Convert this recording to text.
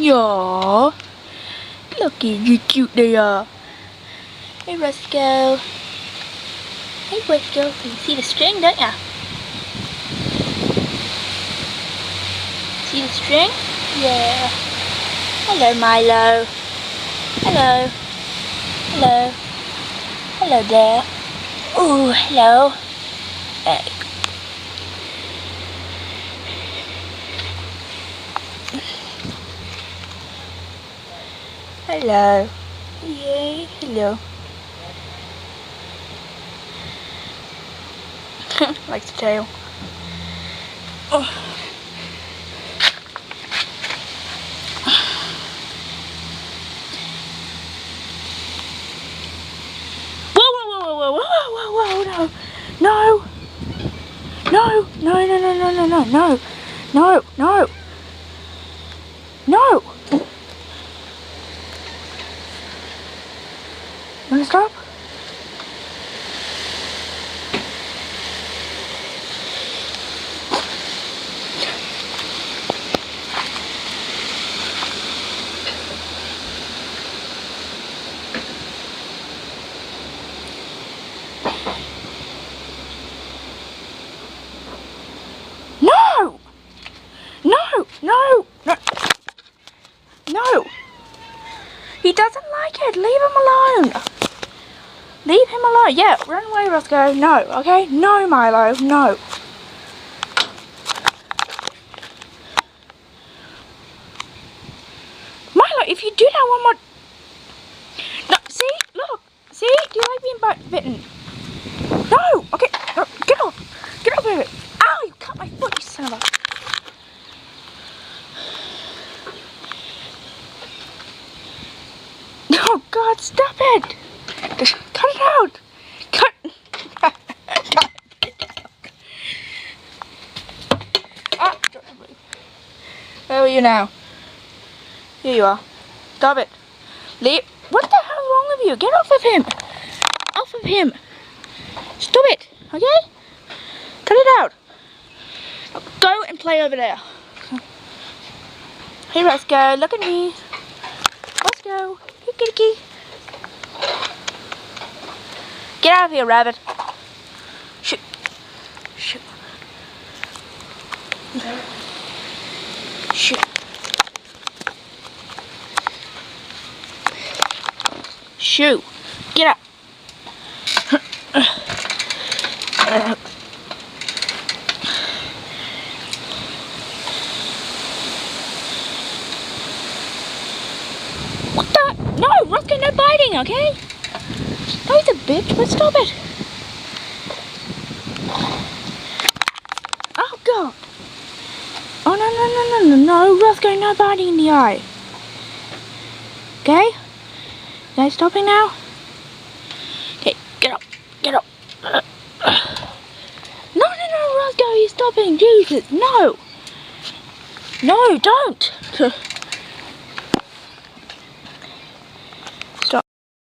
Yeah. Look at you cute they are. Hey Roscoe. Hey Roscoe. You see the string, don't ya? See the string? Yeah. Hello Milo. Hello. Hello. Hello there. Oh, hello. Hello. Yay, hello. Likes the tail. Oh. Whoa, no. No, no, no, no, no, no, no, no. No, no. No. Wanna stop? No! No! No! No! No! He doesn't like it. Leave him alone. Leave him alone. Yeah, run away, Roscoe. No, okay? No, Milo. No. Milo, if you do that one more... No, see? Look. See? Do you like being bitten? No! Okay. No, get off. Get off of it. Ow, you cut my foot, you son of a... Oh, God, stop it. Just cut it out. Cut it out. Ah, where are you now? Here you are. Stop it. Leave. What the hell's wrong with you? Get off of him. Off of him. Stop it. Okay? Cut it out. Go and play over there. Hey, Roscoe. Look at me. Roscoe. Hey, kitty. Get out of here, rabbit. Shoot. Shoot. Shoot. Shoo! Get up! What the? No, Roscoe, no biting, okay? No, he's a bitch, but stop it! Oh, God! Oh, no, Roscoe, no biting in the eye. Okay? You guys stopping now? Okay, get up, get up. No, Roscoe, he's stopping. Jesus, no. No, don't.